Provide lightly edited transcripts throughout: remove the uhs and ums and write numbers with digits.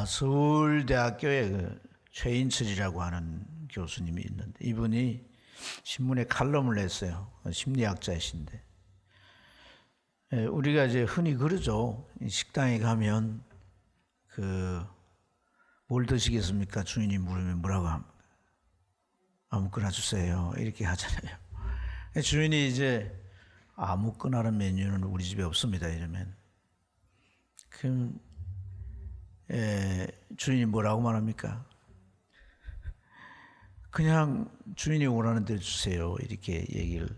서울대학교에 최인철이라고 하는 교수님이 있는데 이분이 신문에 칼럼을 냈어요. 심리학자이신데 우리가 이제 흔히 그러죠. 식당에 가면 뭘 드시겠습니까? 주인이 물으면 뭐라고 합니까? 아무거나 주세요. 이렇게 하잖아요. 주인이 이제 아무거나라는 메뉴는 우리 집에 없습니다. 이러면 그럼 주인이 뭐라고 말합니까? 그냥 주인이 원하는 대로 주세요. 이렇게 얘기를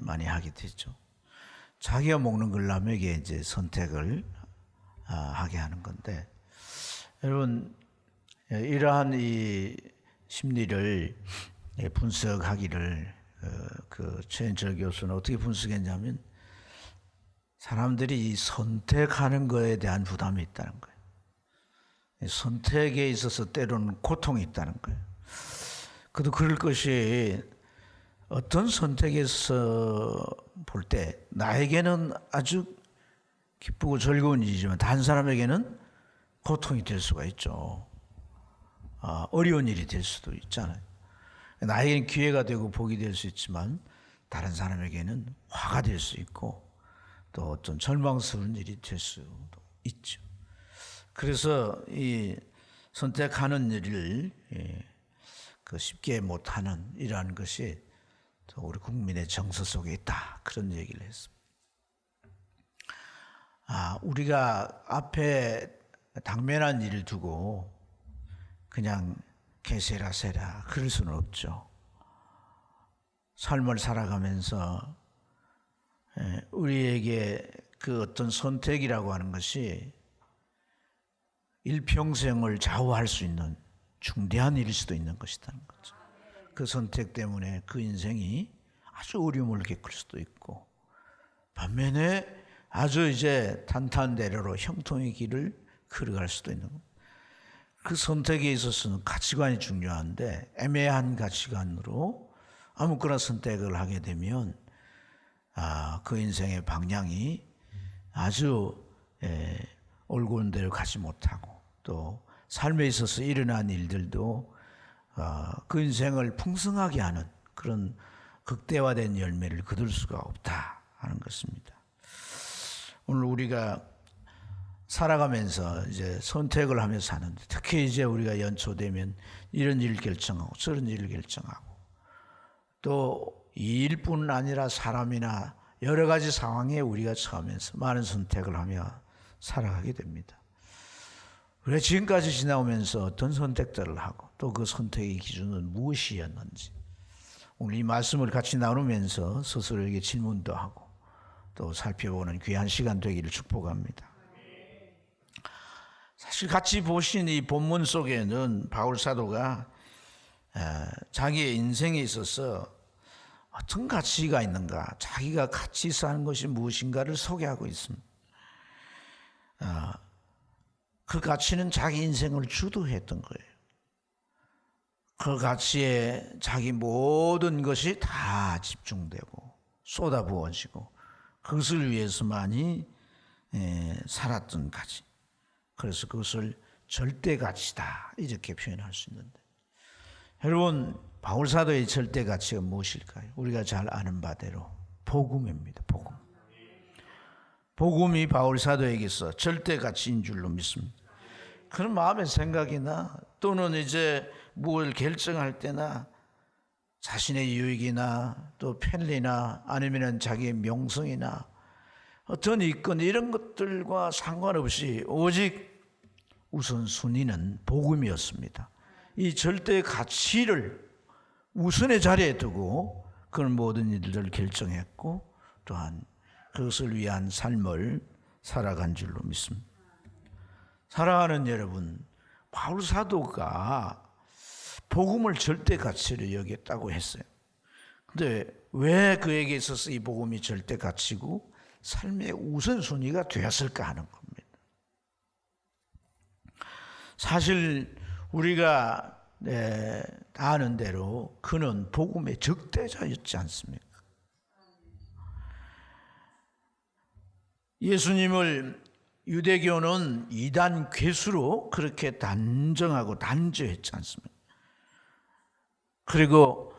많이 하게 되죠. 자기가 먹는 걸 남에게 이제 선택을 하게 하는 건데, 여러분 이러한 이 심리를 분석하기를 최인철 교수는 어떻게 분석했냐면 사람들이 선택하는 것에 대한 부담이 있다는 거예요. 선택에 있어서 때로는 고통이 있다는 거예요. 그래도 그럴 것이 어떤 선택에서 볼 때 나에게는 아주 기쁘고 즐거운 일이지만 다른 사람에게는 고통이 될 수가 있죠. 어려운 일이 될 수도 있잖아요. 나에게는 기회가 되고 복이 될 수 있지만 다른 사람에게는 화가 될 수 있고 또 어떤 절망스러운 일이 될 수도 있죠. 그래서 이 선택하는 일을 쉽게 못하는 이러한 것이 우리 국민의 정서 속에 있다. 그런 얘기를 했습니다. 우리가 앞에 당면한 일을 두고 그냥 개세라세라 그럴 수는 없죠. 삶을 살아가면서 우리에게 그 어떤 선택이라고 하는 것이 일평생을 좌우할 수 있는 중대한 일일 수도 있는 것이라는 거죠. 그 선택 때문에 그 인생이 아주 어려움을 겪을 수도 있고 반면에 아주 이제 탄탄대로로 형통의 길을 걸어갈 수도 있는 겁니다. 그 선택에 있어서는 가치관이 중요한데 애매한 가치관으로 아무거나 선택을 하게 되면 그 인생의 방향이 아주 올곧은 대로 가지 못하고 또 삶에 있어서 일어난 일들도 그 인생을 풍성하게 하는 그런 극대화된 열매를 거둘 수가 없다 하는 것입니다. 오늘 우리가 살아가면서 이제 선택을 하면서 사는데 특히 이제 우리가 연초되면 이런 일을 결정하고 저런 일을 결정하고 또 이 일뿐 아니라 사람이나 여러 가지 상황에 우리가 처하면서 많은 선택을 하며 살아가게 됩니다. 왜 지금까지 지나오면서 어떤 선택들을 하고 또 그 선택의 기준은 무엇이었는지 오늘 이 말씀을 같이 나누면서 스스로에게 질문도 하고 또 살펴보는 귀한 시간 되기를 축복합니다. 사실 같이 보신 이 본문 속에는 바울 사도가 자기의 인생에 있어서 어떤 가치가 있는가, 자기가 같이 사는 것이 무엇인가를 소개하고 있습니다. 그 가치는 자기 인생을 주도했던 거예요. 그 가치에 자기 모든 것이 다 집중되고 쏟아부어지고 그것을 위해서만이 살았던 가치. 그래서 그것을 절대 가치다 이렇게 표현할 수 있는데 여러분 바울 사도의 절대 가치가 무엇일까요? 우리가 잘 아는 바대로 복음입니다. 복음. 복음이 바울 사도에게서 절대 가치인 줄로 믿습니다. 그런 마음의 생각이나 또는 이제 뭘 결정할 때나 자신의 유익이나 또 편리나 아니면 자기의 명성이나 어떤 이권 이런 것들과 상관없이 오직 우선순위는 복음이었습니다. 이 절대 가치를 우선의 자리에 두고 그런 모든 일들을 결정했고 또한 그것을 위한 삶을 살아간 줄로 믿습니다. 사랑하는 여러분, 바울 사도가 복음을 절대 가치로 여겼다고 했어요. 근데 왜 그에게 있어서 이 복음이 절대 가치고 삶의 우선순위가 되었을까 하는 겁니다. 사실 우리가 다 아는 대로 그는 복음의 적대자였지 않습니까? 예수님을 유대교는 이단 괴수로 그렇게 단정하고 단죄했지 않습니까? 그리고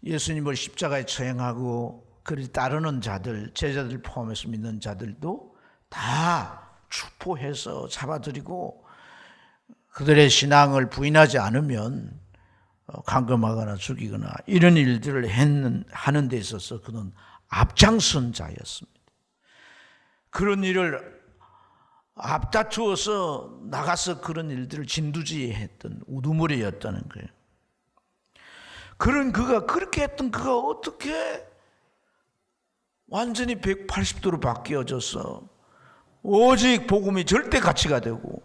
예수님을 십자가에 처형하고 그를 따르는 자들, 제자들 포함해서 믿는 자들도 다 추포해서 잡아들이고 그들의 신앙을 부인하지 않으면 감금하거나 죽이거나 이런 일들을 하는 데 있어서 그는 앞장선 자였습니다. 그런 일을 앞다투어서 나가서 그런 일들을 진두지휘했던 우두머리였다는 거예요. 그런 그가 그렇게 했던 그가 어떻게 완전히 180도로 바뀌어져서 오직 복음이 절대 가치가 되고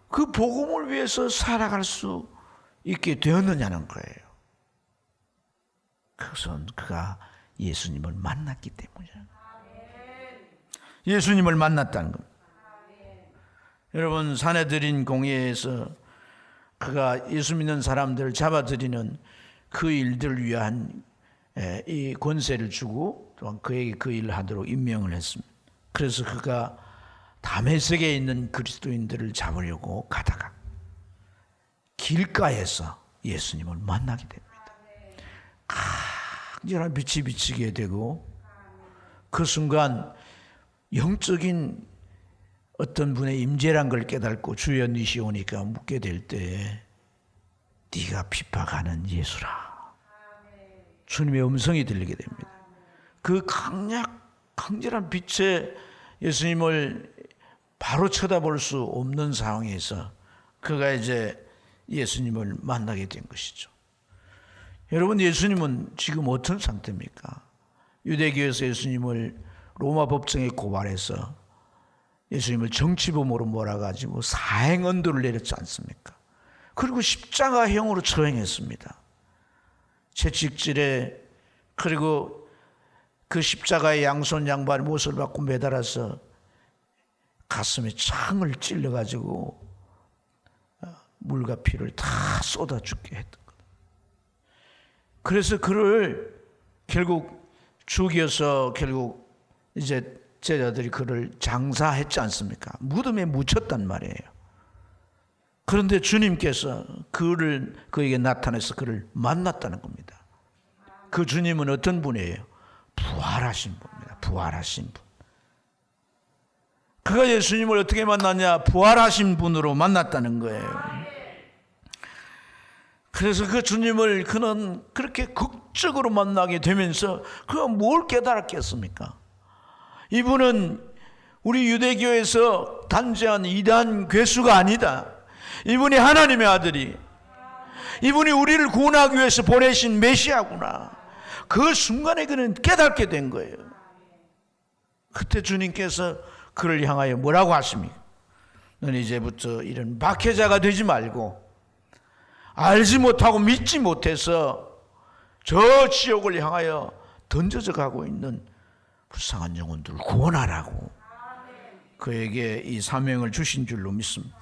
그 복음을 위해서 살아갈 수 있게 되었느냐는 거예요. 그것은 그가 예수님을 만났기 때문이에요. 예수님을 만났다는 겁니다. 여러분, 산헤드린 공회에서 그가 예수 믿는 사람들을 잡아들이는 그 일들을 위한 이 권세를 주고 또한 그에게 그 일을 하도록 임명을 했습니다. 그래서 그가 다메섹에 있는 그리스도인들을 잡으려고 가다가 길가에서 예수님을 만나게 됩니다. 강렬한 빛이 비치게 되고 그 순간 영적인 어떤 분의 임재란 걸 깨닫고 주여 니시 오니까 묻게 될 때에 네가 핍박하는 예수라. 주님의 음성이 들리게 됩니다. 그 강렬한 빛에 예수님을 바로 쳐다볼 수 없는 상황에서 그가 이제 예수님을 만나게 된 것이죠. 여러분, 예수님은 지금 어떤 상태입니까? 유대교에서 예수님을 로마 법정에 고발해서 예수님을 정치범으로 몰아가지고 사행언도를 내렸지 않습니까? 그리고 십자가형으로 처형했습니다. 채찍질에 그리고 그 십자가의 양손 양발 못을 받고 매달아서 가슴에 창을 찔러가지고 물과 피를 다 쏟아 죽게 했던 것. 그래서 그를 결국 죽여서 결국 이제 제자들이 그를 장사했지 않습니까? 무덤에 묻혔단 말이에요. 그런데 주님께서 그에게 나타나서 그를 만났다는 겁니다. 그 주님은 어떤 분이에요? 부활하신 분입니다. 부활하신 분. 그가 예수님을 어떻게 만났냐? 부활하신 분으로 만났다는 거예요. 그래서 그 주님을 그는 그렇게 극적으로 만나게 되면서 그가 뭘 깨달았겠습니까? 이분은 우리 유대교에서 단죄한 이단 괴수가 아니다. 이분이 하나님의 아들이, 이분이 우리를 구원하기 위해서 보내신 메시아구나. 그 순간에 그는 깨닫게 된 거예요. 그때 주님께서 그를 향하여 뭐라고 하십니까? 너는 이제부터 이런 박해자가 되지 말고 알지 못하고 믿지 못해서 저 지옥을 향하여 던져져 가고 있는 불쌍한 영혼들을 구원하라고 그에게 이 사명을 주신 줄로 믿습니다.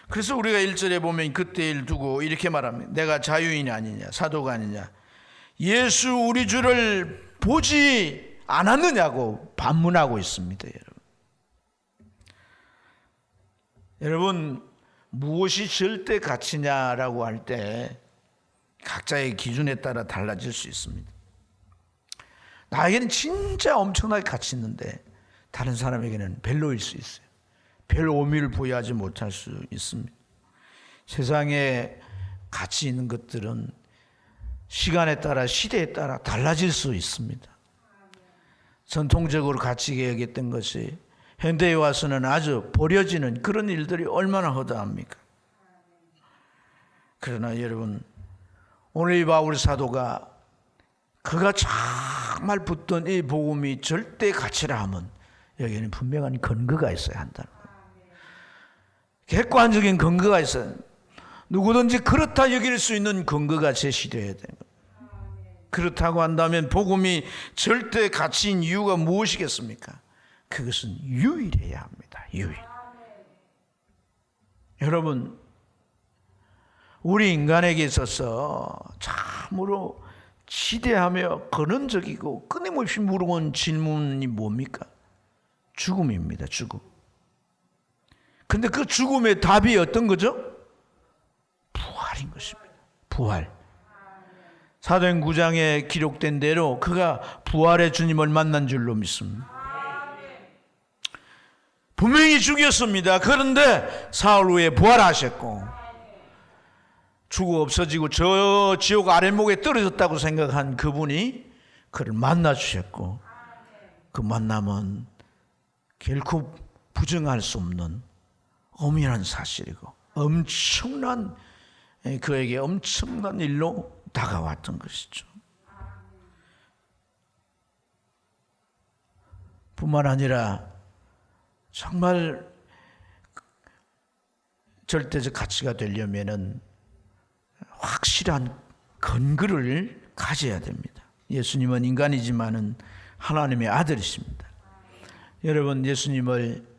그래서 우리가 1절에 보면 그때 일 두고 이렇게 말합니다. 내가 자유인이 아니냐, 사도가 아니냐, 예수 우리 주를 보지 않았느냐고 반문하고 있습니다. 여러분, 무엇이 절대 가치냐라고 할 때 각자의 기준에 따라 달라질 수 있습니다. 나에게는 진짜 엄청나게 가치 있는데 다른 사람에게는 별로일 수 있어요. 별 의미를 부여하지 못할 수 있습니다. 세상에 가치 있는 것들은 시간에 따라 시대에 따라 달라질 수 있습니다. 전통적으로 가치 여겼던 것이 현대에 와서는 아주 버려지는 그런 일들이 얼마나 허다합니까? 그러나 여러분, 오늘 이 바울 사도가 그가 정말 붙던 이 복음이 절대 가치라 하면 여기에는 분명한 근거가 있어야 한다는 거예요. 객관적인 근거가 있어요. 누구든지 그렇다 여길 수 있는 근거가 제시되어야 되는 거예요. 그렇다고 한다면 복음이 절대 가치인 이유가 무엇이겠습니까? 그것은 유일해야 합니다. 유일. 여러분, 우리 인간에게 있어서 참으로 지대하며 근원적이고 끊임없이 물어온 질문이 뭡니까? 죽음입니다. 죽음. 근데 그 죽음의 답이 어떤 거죠? 부활인 것입니다. 부활. 사도행 9장에 기록된 대로 그가 부활의 주님을 만난 줄로 믿습니다. 분명히 죽였습니다. 그런데 사흘 후에 부활하셨고, 죽어 없어지고 저 지옥 아랫목에 떨어졌다고 생각한 그분이 그를 만나 주셨고, 그 만남은 결코 부정할 수 없는 엄연한 사실이고 엄청난, 그에게 엄청난 일로 다가왔던 것이죠. 뿐만 아니라 정말 절대적 가치가 되려면은 확실한 근거를 가져야 됩니다. 예수님은 인간이지만은 하나님의 아들이십니다. 여러분, 예수님을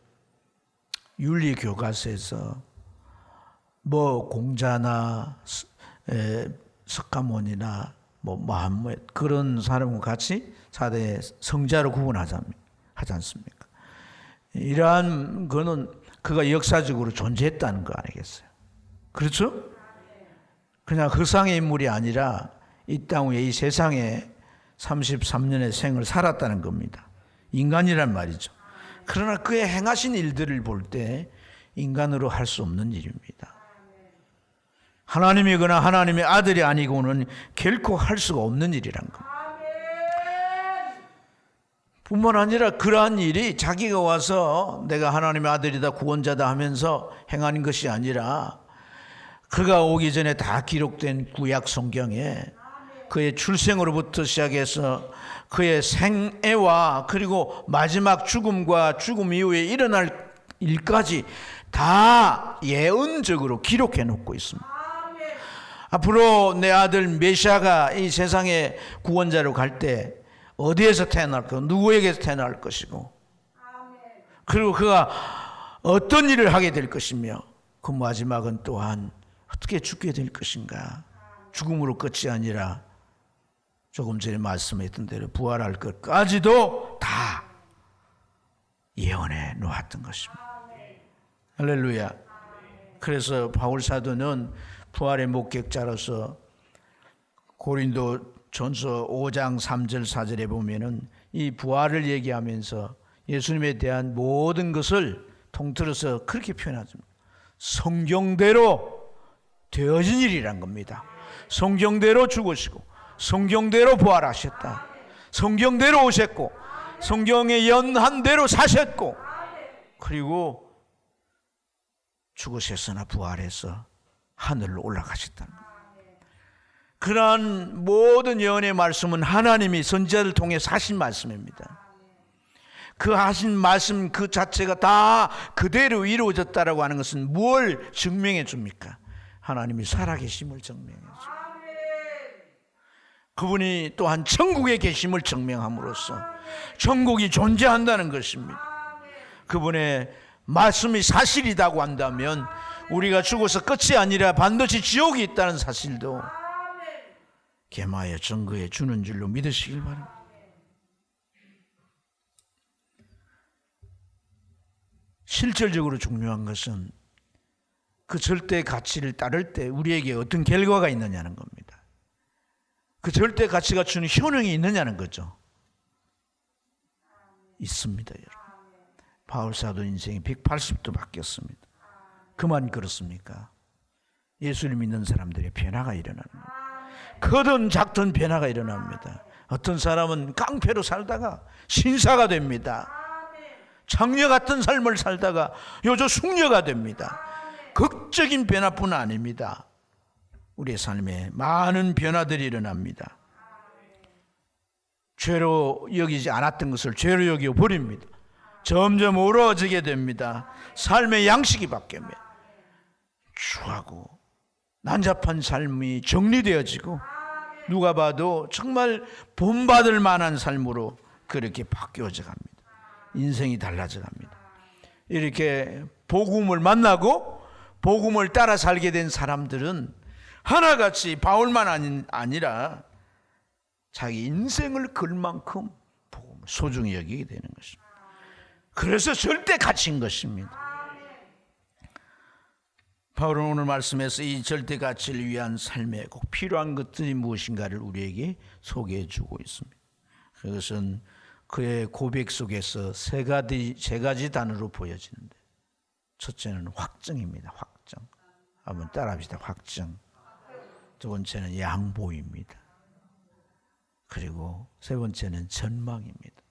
윤리교과서에서 뭐 공자나 석가모니나 뭐 무함메드 그런 사람과 같이 4대 성자로 구분하지 않습니까? 이러한 거는 그가 역사적으로 존재했다는 거 아니겠어요? 그렇죠? 그냥 허상의 인물이 아니라 이 땅 위에, 이 세상에 33년의 생을 살았다는 겁니다. 인간이란 말이죠. 그러나 그의 행하신 일들을 볼 때 인간으로 할 수 없는 일입니다. 하나님이거나 하나님의 아들이 아니고는 결코 할 수가 없는 일이란 겁니다. 뿐만 아니라 그러한 일이 자기가 와서 내가 하나님의 아들이다, 구원자다 하면서 행하는 것이 아니라 그가 오기 전에 다 기록된 구약 성경에 그의 출생으로부터 시작해서 그의 생애와 그리고 마지막 죽음과 죽음 이후에 일어날 일까지 다 예언적으로 기록해 놓고 있습니다. 앞으로 내 아들 메시아가 이 세상의 구원자로 갈 때 어디에서 태어날 것, 누구에게서 태어날 것이고, 그리고 그가 어떤 일을 하게 될 것이며, 그 마지막은 또한 어떻게 죽게 될 것인가. 죽음으로 끝이 아니라 조금 전에 말씀했던 대로 부활할 것까지도 다 예언해 놓았던 것입니다. 할렐루야. 그래서 바울 사도는 부활의 목격자로서 고린도 전서 5장 3절 4절에 보면은 이 부활을 얘기하면서 예수님에 대한 모든 것을 통틀어서 그렇게 표현하십니다. 성경대로 되어진 일이란 겁니다. 성경대로 죽으시고 성경대로 부활하셨다. 성경대로 오셨고 성경에 연한 대로 사셨고, 그리고 죽으셨으나 부활해서 하늘로 올라가셨다는 겁니다. 그러한 모든 예언의 말씀은 하나님이 선지자를 통해 하신 말씀입니다. 그 하신 말씀 그 자체가 다 그대로 이루어졌다라고 하는 것은 뭘 증명해 줍니까? 하나님이 살아계심을 증명해 줍니다. 그분이 또한 천국에 계심을 증명함으로써 천국이 존재한다는 것입니다. 그분의 말씀이 사실이라고 한다면 우리가 죽어서 끝이 아니라 반드시 지옥이 있다는 사실도 계마에 증거해 주는 줄로 믿으시길 바랍니다. 실질적으로 중요한 것은 그 절대 가치를 따를 때 우리에게 어떤 결과가 있느냐는 겁니다. 그 절대 가치가 주는 효능이 있느냐는 거죠. 있습니다, 여러분. 바울 사도 인생이 180도 바뀌었습니다. 그만 그렇습니까? 예수를 믿는 사람들의 변화가 일어나는 겁니다. 크든 작든 변화가 일어납니다. 어떤 사람은 깡패로 살다가 신사가 됩니다. 장녀 같은 삶을 살다가 요조 숙녀가 됩니다. 극적인 변화뿐 아닙니다. 우리의 삶에 많은 변화들이 일어납니다. 죄로 여기지 않았던 것을 죄로 여겨 버립니다. 점점 어려워지게 됩니다. 삶의 양식이 바뀝니다. 추하고 난잡한 삶이 정리되어지고 누가 봐도 정말 본받을 만한 삶으로 그렇게 바뀌어져 갑니다. 인생이 달라져 갑니다. 이렇게 복음을 만나고 복음을 따라 살게 된 사람들은 하나같이 바울만 아니라 자기 인생을 걸 만큼 복음을 소중히 여기게 되는 것입니다. 그래서 절대 가치인 것입니다. 바울은 오늘 말씀에서 이 절대 가치를 위한 삶에 꼭 필요한 것들이 무엇인가를 우리에게 소개해 주고 있습니다. 그것은 그의 고백 속에서 세 가지 단어로 보여지는데, 첫째는 확증입니다. 확증. 한번 따라합시다. 확증. 두 번째는 양보입니다. 그리고 세 번째는 전망입니다.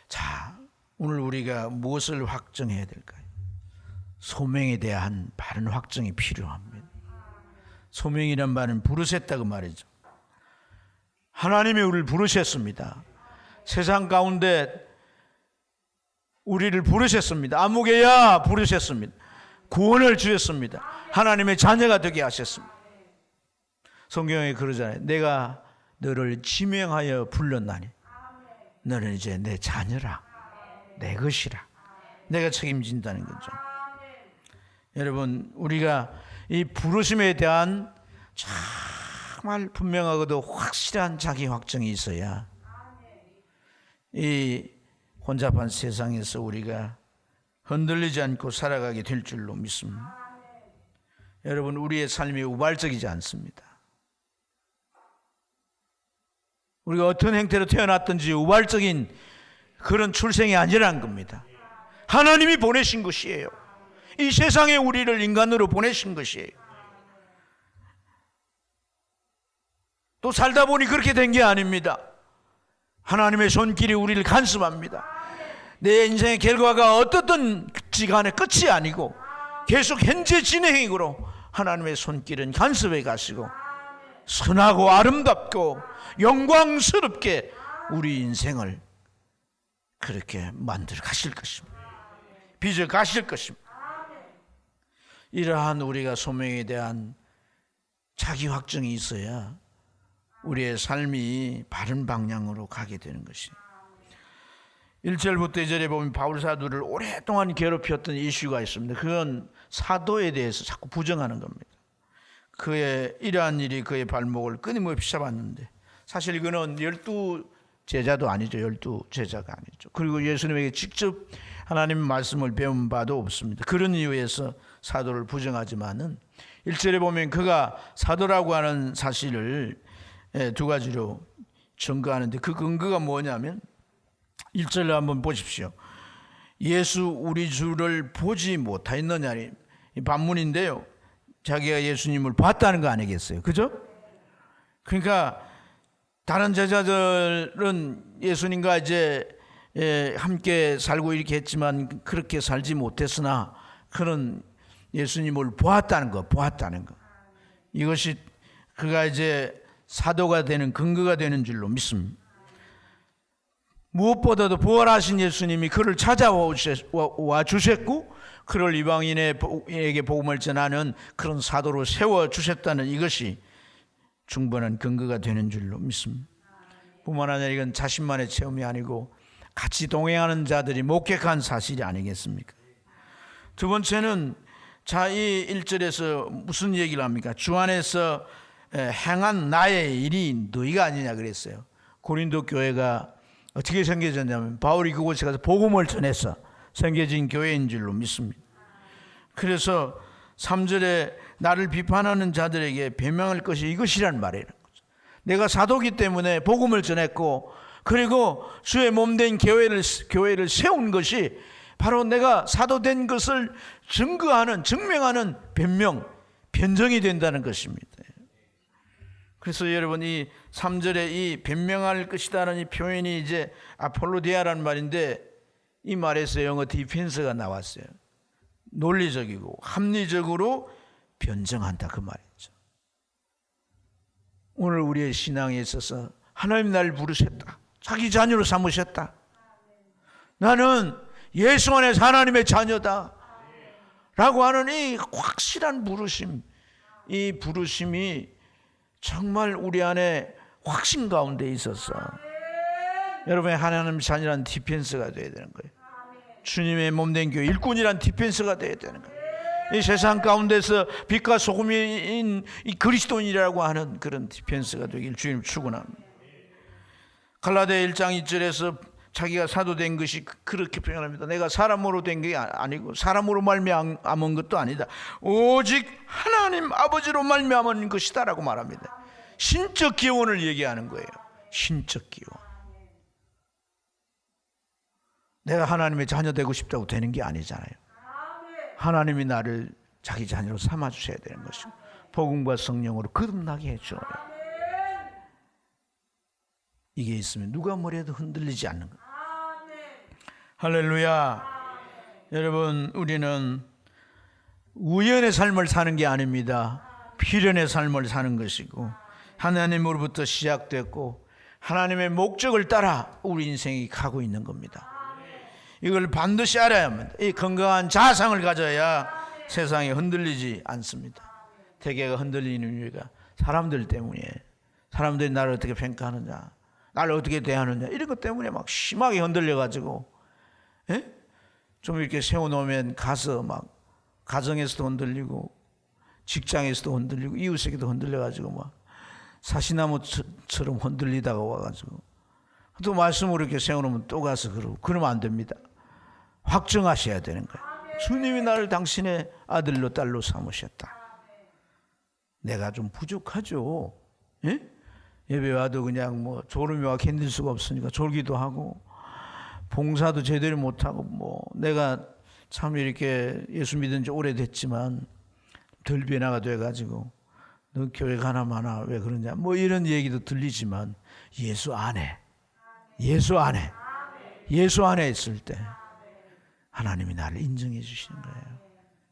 자, 오늘 우리가 무엇을 확증해야 될까요? 소명에 대한 바른 확증이 필요합니다. 소명이란 말은 부르셨다고 말이죠. 하나님이 우리를 부르셨습니다. 세상 가운데 우리를 부르셨습니다. 아무개야 부르셨습니다. 구원을 주셨습니다. 하나님의 자녀가 되게 하셨습니다. 성경에 그러잖아요. 내가 너를 지명하여 불렀나니 너는 이제 내 자녀라, 내 것이라. 내가 책임진다는 거죠. 여러분, 우리가 이 부르심에 대한 정말 분명하고도 확실한 자기 확정이 있어야 이 혼잡한 세상에서 우리가 흔들리지 않고 살아가게 될 줄로 믿습니다. 여러분, 우리의 삶이 우발적이지 않습니다. 우리가 어떤 행태로 태어났든지 우발적인 그런 출생이 아니라는 겁니다. 하나님이 보내신 것이에요. 이 세상에 우리를 인간으로 보내신 것이에요. 또 살다 보니 그렇게 된 게 아닙니다. 하나님의 손길이 우리를 간섭합니다. 내 인생의 결과가 어떻든지 간에 끝이 아니고 계속 현재 진행으로 하나님의 손길은 간섭해 가시고 선하고 아름답고 영광스럽게 우리 인생을 그렇게 만들어 가실 것입니다. 빚어 가실 것입니다. 이러한 우리가 소명에 대한 자기 확정이 있어야 우리의 삶이 바른 방향으로 가게 되는 것이에요. 1절부터 2절에 보면 바울 사도를 오랫동안 괴롭혔던 이슈가 있습니다. 그건 사도에 대해서 자꾸 부정하는 겁니다. 그의 이러한 일이 그의 발목을 끊임없이 잡았는데, 사실 그는 12제자도 아니죠. 12제자가 아니죠. 그리고 예수님에게 직접 하나님의 말씀을 배운 바도 없습니다. 그런 이유에서 사도를 부정하지만은 1절에 보면 그가 사도라고 하는 사실을 두 가지로 증거하는데, 그 근거가 뭐냐면 1절을 한번 보십시오. 예수 우리 주를 보지 못하였느냐, 이 반문인데요. 자기가 예수님을 봤다는 거 아니겠어요? 그죠? 그러니까 다른 제자들은 예수님과 이제 함께 살고 이렇게 했지만 그렇게 살지 못했으나 그는 예수님을 보았다는 거. 이것이 그가 이제 사도가 되는 근거가 되는 줄로 믿습니다. 무엇보다도 부활하신 예수님이 그를 찾아와 주셨고 그를 이방인에게 복음을 전하는 그런 사도로 세워주셨다는 이것이 충분한 근거가 되는 줄로 믿습니다. 뿐만 아니라 이건 자신만의 체험이 아니고 같이 동행하는 자들이 목격한 사실이 아니겠습니까? 두 번째는 자, 이 1절에서 무슨 얘기를 합니까? 주 안에서 행한 나의 일이 너희가 아니냐 그랬어요. 고린도 교회가 어떻게 생겨졌냐면 바울이 그곳에 가서 복음을 전해서 생겨진 교회인 줄로 믿습니다. 그래서 3절에 나를 비판하는 자들에게 변명할 것이 이것이란 말이라는 거죠. 내가 사도기 때문에 복음을 전했고 그리고 주의 몸된 교회를 세운 것이 바로 내가 사도된 것을 증명하는 변정이 된다는 것입니다. 그래서 여러분, 이 3절에 이 변명할 것이다라는 이 표현이 이제 아폴로디아라는 말인데, 이 말에서 영어 디펜스가 나왔어요. 논리적이고 합리적으로 변정한다, 그 말이죠. 오늘 우리의 신앙에 있어서 하나님 나를 부르셨다, 자기 자녀로 삼으셨다, 나는 예수 안에서 하나님의 자녀다 라고 하는 이 확실한 부르심, 이 부르심이 정말 우리 안에 확신 가운데 있어서 여러분의 하나님의 자녀라는 디펜스가 되어야 되는 거예요. 주님의 몸된 교회 일꾼이란 디펜스가 되어야 되는 거예요. 이 세상 가운데서 빛과 소금인 이 그리스도인이라고 하는 그런 디펜스가 되길 주님 축원합니다. 갈라디아 1장 2절에서 자기가 사도 된 것이 그렇게 표현합니다. 내가 사람으로 된 게 아니고 사람으로 말미암은 것도 아니다. 오직 하나님 아버지로 말미암은 것이다라고 말합니다. 신적 기원을 얘기하는 거예요. 신적 기원. 내가 하나님의 자녀 되고 싶다고 되는 게 아니잖아요. 하나님이 나를 자기 자녀로 삼아 주셔야 되는 것이고 복음과 성령으로 거듭나게 해줘요. 이게 있으면 누가 뭐래도 흔들리지 않는 거예요. 할렐루야. 여러분, 우리는 우연의 삶을 사는 게 아닙니다. 필연의 삶을 사는 것이고 하나님으로부터 시작됐고 하나님의 목적을 따라 우리 인생이 가고 있는 겁니다. 이걸 반드시 알아야 합니다. 이 건강한 자상을 가져야 세상에 흔들리지 않습니다. 세계가 흔들리는 이유가 사람들 때문에, 사람들이 나를 어떻게 평가하느냐, 나를 어떻게 대하느냐, 이런 것 때문에 막 심하게 흔들려가지고, 예? 좀 이렇게 세워놓으면 가서 막 가정에서도 흔들리고 직장에서도 흔들리고 이웃에게도 흔들려가지고 막 사시나무처럼 흔들리다가 와가지고 또 말씀으로 이렇게 세워놓으면 또 가서 그러면 안 됩니다. 확정하셔야 되는 거예요. 주님이 나를 당신의 아들로 딸로 삼으셨다. 내가 좀 부족하죠. 예? 예배 와도 그냥 뭐 졸음이 와 견딜 수가 없으니까 졸기도 하고 봉사도 제대로 못하고 뭐 내가 참 이렇게 예수 믿은 지 오래됐지만 덜 변화가 돼가지고 너 교회 가나 마나 왜 그러냐 뭐 이런 얘기도 들리지만 예수 안에 있을 때 하나님이 나를 인정해 주시는 거예요.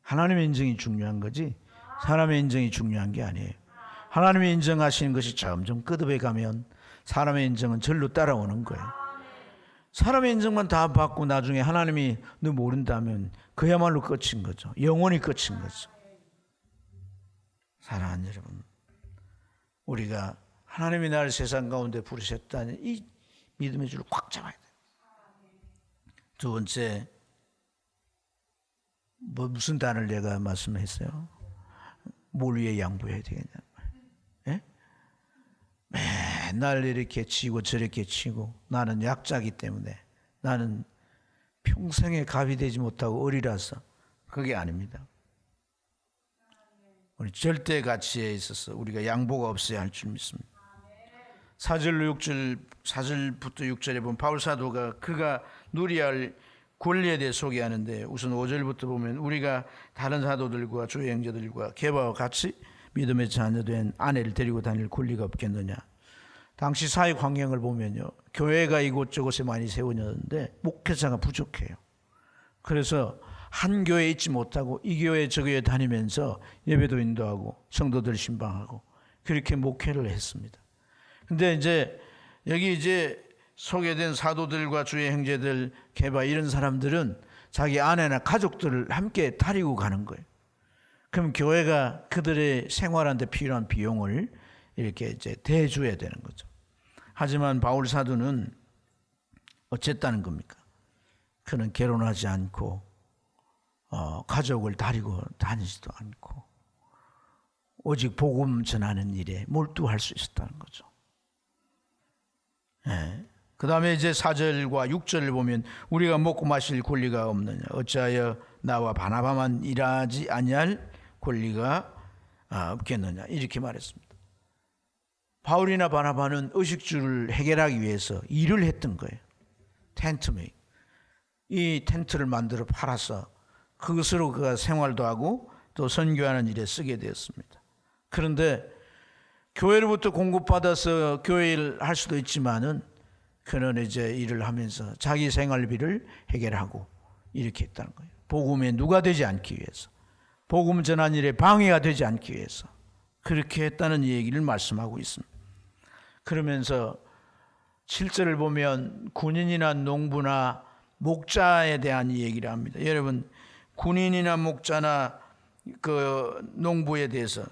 하나님의 인정이 중요한 거지 사람의 인정이 중요한 게 아니에요. 하나님의 인정하시는 것이 점점 끝없이 가면 사람의 인정은 절로 따라오는 거예요. 사람의 인정만 다 받고 나중에 하나님이 너 모른다면 그야말로 끝인 거죠. 영원히 끝인 거죠. 사랑하는 여러분, 우리가 하나님이 나를 세상 가운데 부르셨다는 이 믿음의 줄을 꽉 잡아야 돼요. 두 번째, 무슨 단을 내가 말씀했어요? 뭘 위해 양보해야 되겠냐? 예? 맨날 이렇게 치고 저렇게 치고 나는 약자기 때문에 나는 평생에 갑이 되지 못하고 어리라서 그게 아닙니다. 우리 절대 가치에 있어서 우리가 양보가 없어야 할 줄 믿습니다. 4절부터 6절에 보면 바울 사도가 그가 누려야 할 권리에 대해 소개하는데 우선 5절부터 보면 우리가 다른 사도들과 주의 형제들과 게바와 같이 믿음의 자녀된 아내를 데리고 다닐 권리가 없겠느냐. 당시 사회 환경을 보면요, 교회가 이곳저곳에 많이 세워졌는데 목회자가 부족해요. 그래서 한 교회에 있지 못하고 이 교회 저 교회 다니면서 예배도 인도하고 성도들 신방하고 그렇게 목회를 했습니다. 근데 이제 여기 이제 소개된 사도들과 주의 형제들, 게바 이런 사람들은 자기 아내나 가족들을 함께 다리고 가는 거예요. 그럼 교회가 그들의 생활하는 데 필요한 비용을 이렇게 이제 대줘야 되는 거죠. 하지만 바울 사도는 어쨌다는 겁니까? 그는 결혼하지 않고 가족을 다리고 다니지도 않고 오직 복음 전하는 일에 몰두할 수 있었다는 거죠. 네. 그 다음에 이제 4절과 6절을 보면 우리가 먹고 마실 권리가 없느냐 어찌하여 나와 바나바만 일하지 아니할 권리가 없겠느냐 이렇게 말했습니다. 바울이나 바나바는 의식주를 해결하기 위해서 일을 했던 거예요. 텐트메이크. 이 텐트를 만들어 팔아서 그것으로 그가 생활도 하고 또 선교하는 일에 쓰게 되었습니다. 그런데 교회로부터 공급받아서 교회 일을 할 수도 있지만은 그는 이제 일을 하면서 자기 생활비를 해결하고 이렇게 했다는 거예요. 복음에 누가 되지 않기 위해서, 복음 전한 일에 방해가 되지 않기 위해서 그렇게 했다는 얘기를 말씀하고 있습니다. 그러면서 7절을 보면 군인이나 농부나 목자에 대한 얘기를 합니다. 여러분, 군인이나 목자나 그 농부에 대해서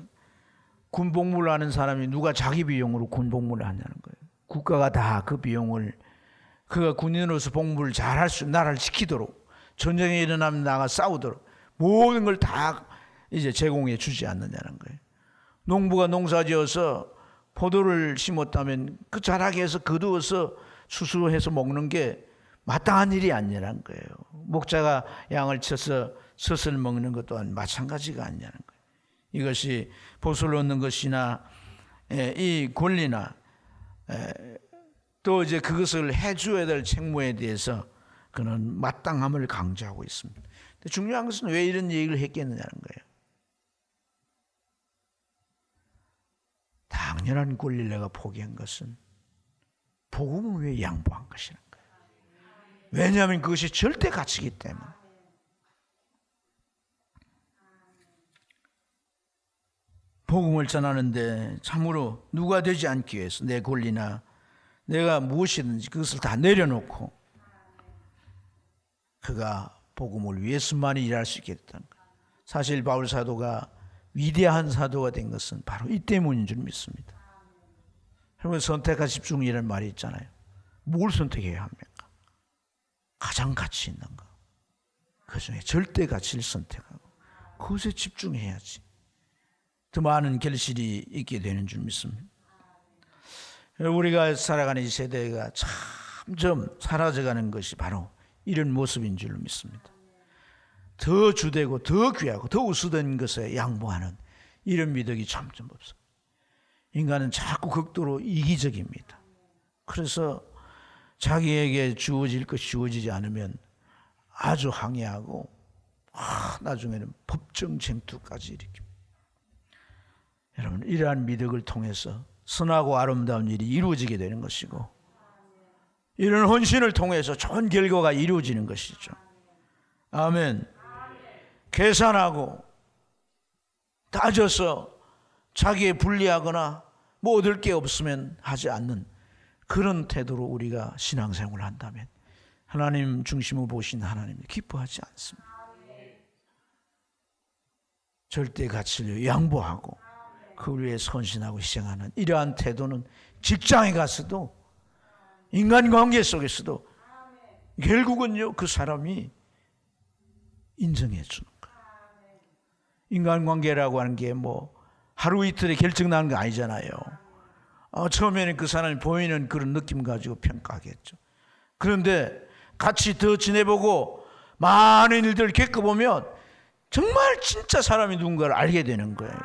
군복무를 하는 사람이 누가 자기 비용으로 군복무를 하냐는 거예요. 국가가 다 그 비용을 그가 군인으로서 복무를 잘할 수 나라를 지키도록 전쟁이 일어나면 나가 싸우도록 모든 걸 다 이제 제공해 주지 않느냐는 거예요. 농부가 농사지어서 포도를 심었다면 그 자라게 해서 거두어서 수수해서 먹는 게 마땅한 일이 아니라는 거예요. 목자가 양을 쳐서 젖을 먹는 것 또한 마찬가지가 아니냐는 거예요. 이것이 보수를 얻는 것이나 이 권리나 또 이제 그것을 해줘야 될 책무에 대해서 그는 마땅함을 강조하고 있습니다. 근데 중요한 것은 왜 이런 얘기를 했겠느냐는 거예요. 당연한 권리를 내가 포기한 것은 복음을 위해 양보한 것이라는 거예요. 왜냐하면 그것이 절대 가치이기 때문에. 복음을 전하는데 참으로 누가 되지 않기 위해서 내 권리나 내가 무엇이든지 그것을 다 내려놓고 그가 복음을 위해서만이 일할 수 있게 됐다는 거예요. 사실 바울 사도가 위대한 사도가 된 것은 바로 이 때문인 줄 믿습니다. 여러분, 선택과 집중이라는 말이 있잖아요. 뭘 선택해야 합니까? 가장 가치 있는 거, 그 중에 절대 가치를 선택하고 그것에 집중해야지 더 많은 결실이 있게 되는 줄 믿습니다. 우리가 살아가는 이 세대가 점점 사라져가는 것이 바로 이런 모습인 줄 믿습니다. 더 주되고 더 귀하고 더 우수된 것에 양보하는 이런 미덕이 점점 없어요. 인간은 자꾸 극도로 이기적입니다. 그래서 자기에게 주어질 것이 주어지지 않으면 아주 항의하고 나중에는 법정 쟁투까지 일으킵니다. 여러분, 이러한 미덕을 통해서 선하고 아름다운 일이 이루어지게 되는 것이고 이런 헌신을 통해서 좋은 결과가 이루어지는 것이죠. 아멘. 계산하고 따져서 자기에 불리하거나 뭐 얻을 게 없으면 하지 않는 그런 태도로 우리가 신앙생활을 한다면 하나님 중심으로 보신 하나님 기뻐하지 않습니다. 절대 가치를 양보하고 그를 위해 헌신하고 희생하는 이러한 태도는 직장에 가서도 인간관계 속에서도 결국은요 그 사람이 인정해 주는 거예요. 인간관계라고 하는 게 뭐 하루 이틀에 결정나는 거 아니잖아요. 처음에는 그 사람이 보이는 그런 느낌 가지고 평가하겠죠. 그런데 같이 더 지내보고 많은 일들을 겪어보면 정말 진짜 사람이 누군가를 알게 되는 거예요.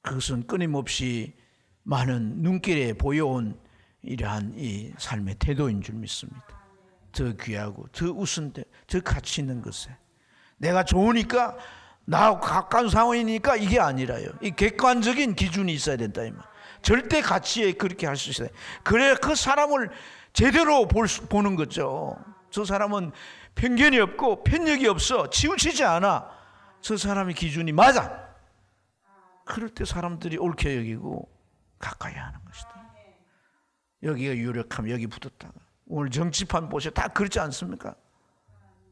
그것은 끊임없이 많은 눈길에 보여온 이러한 이 삶의 태도인 줄 믿습니다. 더 귀하고 더 우선돼 더 가치 있는 것에 내가 좋으니까 나하고 가까운 상황이니까 이게 아니라요. 이 객관적인 기준이 있어야 된다 이 말. 절대 가치에 그렇게 할 수 있어요. 그래야 그 사람을 제대로 보는 거죠. 저 사람은 편견이 없고 편력이 없어 치우치지 않아. 저 사람의 기준이 맞아. 그럴 때 사람들이 옳게 여기고 가까이 하는 것이다. 여기가 유력하면 여기 붙었다가 오늘 정치판 보셔 다 그렇지 않습니까?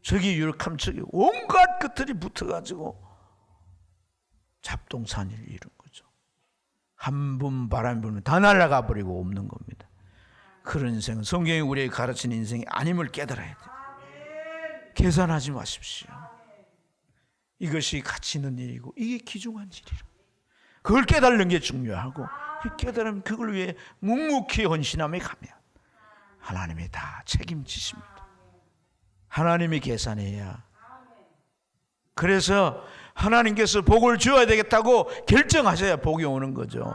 저기 유력하면 저기 온갖 것들이 붙어가지고 잡동사니를 이룬 거죠. 한 번 바람이 불면 다 날아가 버리고 없는 겁니다. 그런 인생은 성경이 우리에게 가르치는 인생이 아님을 깨달아야 돼요. 계산하지 마십시오. 이것이 가치 있는 일이고 이게 귀중한 일이라. 그걸 깨달는 게 중요하고 깨달으면 그걸 위해 묵묵히 헌신함에 가면 하나님이 다 책임지십니다. 하나님이 계산해야. 그래서 하나님께서 복을 주어야 되겠다고 결정하셔야 복이 오는 거죠.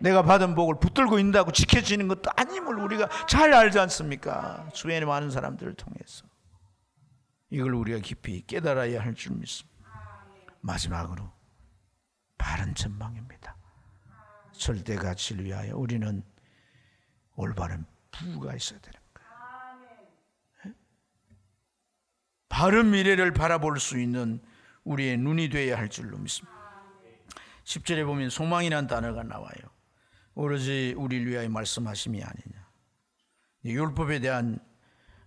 내가 받은 복을 붙들고 있다고 지켜지는 것도 아님을 우리가 잘 알지 않습니까? 주변의 많은 사람들을 통해서. 이걸 우리가 깊이 깨달아야 할 줄 믿습니다. 마지막으로 바른 전망입니다. 절대 가치를 위하여 우리는 올바른 부가 있어야 되는 거예요. 바른 미래를 바라볼 수 있는 우리의 눈이 되어야 할 줄로 믿습니다. 10절에 보면 소망이라는 단어가 나와요. 오로지 우리를 위하여 말씀하심이 아니냐. 율법에 대한,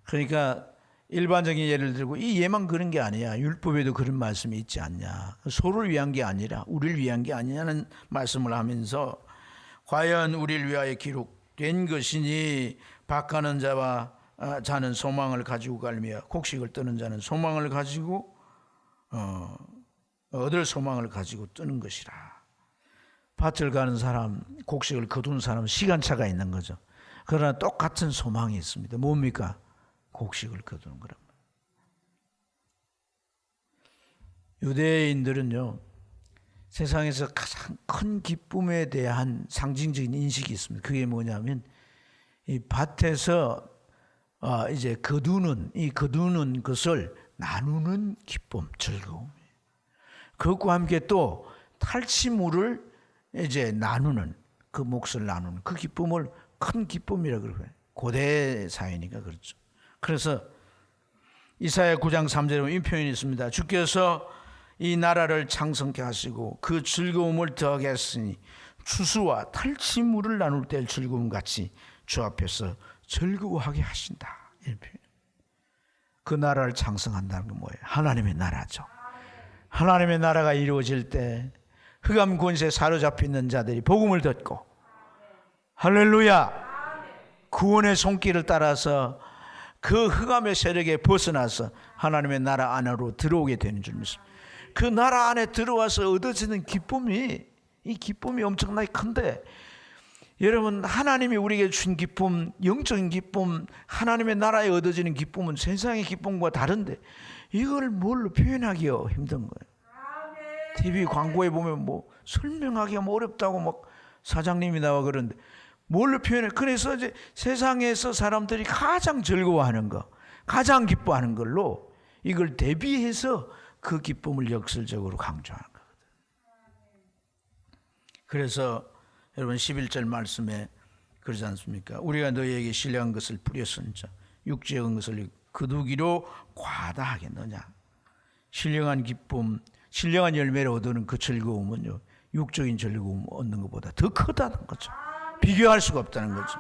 그러니까 일반적인 예를 들고 이 예만 그런 게 아니야. 율법에도 그런 말씀이 있지 않냐. 서로를 위한 게 아니라 우리를 위한 게 아니냐는 말씀을 하면서 과연 우리를 위하여 기록된 것이니 박하는 자는 소망을 가지고 갈며 곡식을 뜨는 자는 소망을 가지고 얻을 소망을 가지고 뜨는 것이라. 밭을 가는 사람, 곡식을 거둔 사람은 시간차가 있는 거죠. 그러나 똑같은 소망이 있습니다. 뭡니까? 곡식을 거두는 거랍니다. 유대인들은요, 세상에서 가장 큰 기쁨에 대한 상징적인 인식이 있습니다. 그게 뭐냐면 이 밭에서 이제 거두는 것을 나누는 기쁨, 즐거움. 그것과 함께 또 탈취물을 이제 나누는 그 몫을 나누는 그 기쁨을 큰 기쁨이라고 그래요. 고대 사회니까 그렇죠. 그래서 이사야 9장 3절에 보면 이 표현이 있습니다. 주께서 이 나라를 창성케 하시고 그 즐거움을 더하게 했으니 추수와 탈취물을 나눌 때 즐거움 같이 주 앞에서 즐거워하게 하신다. 이런 표현. 그 나라를 창성한다는 건 뭐예요? 하나님의 나라죠. 하나님의 나라가 이루어질 때 흑암 권세에 사로잡혀 있는 자들이 복음을 듣고 할렐루야 구원의 손길을 따라서 그 흑암의 세력에 벗어나서 하나님의 나라 안으로 들어오게 되는 줄 믿습니다. 그 나라 안에 들어와서 얻어지는 기쁨이, 이 기쁨이 엄청나게 큰데, 여러분 하나님이 우리에게 주신 기쁨, 영적인 기쁨, 하나님의 나라에 얻어지는 기쁨은 세상의 기쁨과 다른데 이걸 뭘로 표현하기가 힘든 거예요. TV 광고에 보면 뭐 설명하기가 뭐 어렵다고 막 사장님이 나와 그러는데 뭘로 표현해? 그래서 이제 세상에서 사람들이 가장 즐거워하는 거, 가장 기뻐하는 걸로 이걸 대비해서 그 기쁨을 역설적으로 강조하는 거거든요. 그래서 여러분 11절 말씀에 그러지 않습니까? 우리가 너희에게 신령한 것을 뿌렸은즉 육지의 것을 거두기로 과다하겠느냐. 신령한 기쁨, 신령한 열매를 얻는 그 즐거움은요, 육적인 즐거움 얻는 것보다 더 크다는 거죠. 비교할 수가 없다는 거죠.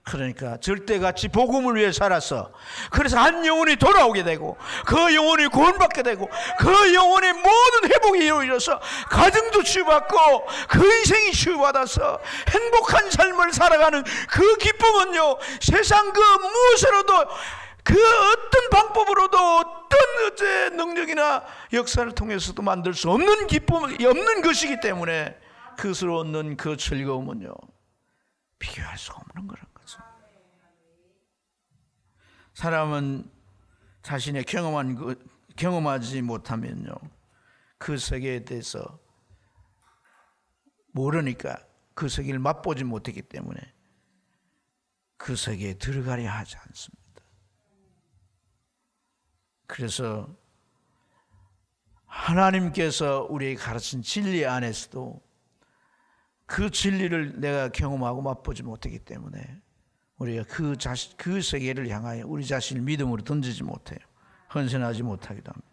그러니까 절대같이 복음을 위해 살아서, 그래서 한 영혼이 돌아오게 되고 그 영혼이 구원받게 되고 그 영혼의 모든 회복이 이루어져서 가정도 치유받고 그 인생이 치유받아서 행복한 삶을 살아가는 그 기쁨은요, 세상 그 무엇으로도, 그 어떤 방법으로도 어떤 어제 능력이나 역사를 통해서도 만들 수 없는 기쁨이 없는 것이기 때문에 그것으로 얻는 그 즐거움은요, 비교할 수가 없는 거란 거죠. 사람은 자신의 경험하지 못하면요, 그 세계에 대해서 모르니까, 그 세계를 맛보지 못했기 때문에 그 세계에 들어가려 하지 않습니다. 그래서 하나님께서 우리에게 가르친 진리 안에서도 그 진리를 내가 경험하고 맛보지 못했기 때문에 우리가 그 세계를 향하여 우리 자신을 믿음으로 던지지 못해요. 헌신하지 못하기도 합니다.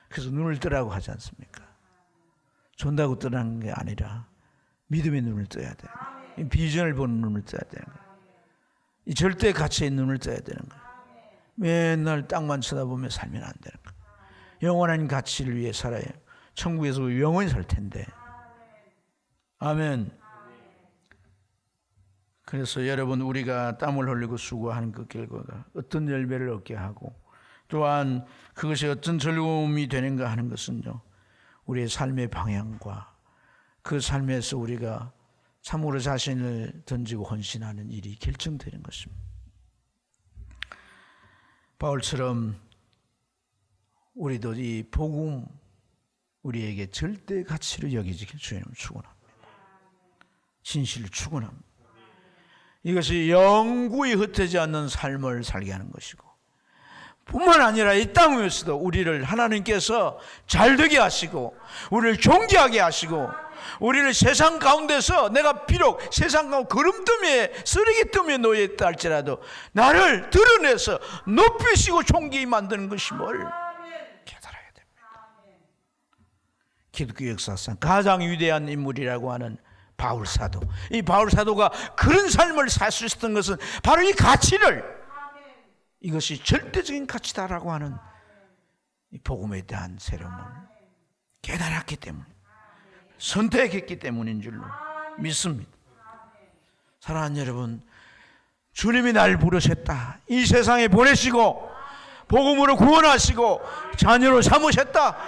그래서 눈을 뜨라고 하지 않습니까? 존다고 뜨라는 게 아니라 믿음의 눈을 떠야 돼요. 비전을 보는 눈을 떠야 되는 거예요. 이 절대 가치의 눈을 떠야 되는 거예요. 맨날 땅만 쳐다보며 살면 안 되는 거예요. 영원한 가치를 위해 살아야 천국에서 영원히 살 텐데. 아멘. 그래서 여러분, 우리가 땀을 흘리고 수고하는 그 결과가 어떤 열매를 얻게 하고 또한 그것이 어떤 즐거움이 되는가 하는 것은요, 우리의 삶의 방향과 그 삶에서 우리가 참으로 자신을 던지고 헌신하는 일이 결정되는 것입니다. 바울처럼 우리도 이 복음, 우리에게 절대 가치로 여기지길 주님은 축원합니다. 진실을 축원합니다. 이것이 영구히 흩어지지 않는 삶을 살게 하는 것이고, 뿐만 아니라 이 땅에서도 우리를 하나님께서 잘되게 하시고 우리를 존귀하게 하시고, 우리를 세상 가운데서 내가 비록 세상 가운데 거름더미에 쓰레기더미에 놓여 있다 할지라도 나를 드러내서 높이시고 존귀히 만드는 것임을 깨달아야 됩니다. 기독교 역사상 가장 위대한 인물이라고 하는 바울 사도, 이 바울 사도가 그런 삶을 살 수 있었던 것은 바로 이 가치를, 이것이 절대적인 가치다라고 하는 이 복음에 대한 새로움을 깨달았기 때문에, 선택했기 때문인 줄로 믿습니다. 사랑하는 여러분, 주님이 날 부르셨다, 이 세상에 보내시고 복음으로 구원하시고 자녀로 삼으셨다,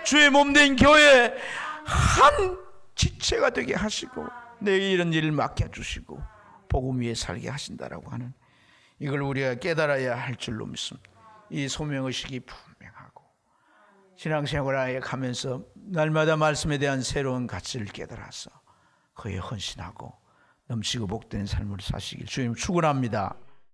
주의 몸된 교회 한 지체가 되게 하시고 내 이런 일을 맡겨주시고 복음 위에 살게 하신다라고 하는 이걸 우리가 깨달아야 할 줄로 믿습니다. 이 소명의식이 분명하고 신앙생활에 가면서 날마다 말씀에 대한 새로운 가치를 깨달아서 그에 헌신하고 넘치고 복된 삶을 사시길 주님 축원합니다.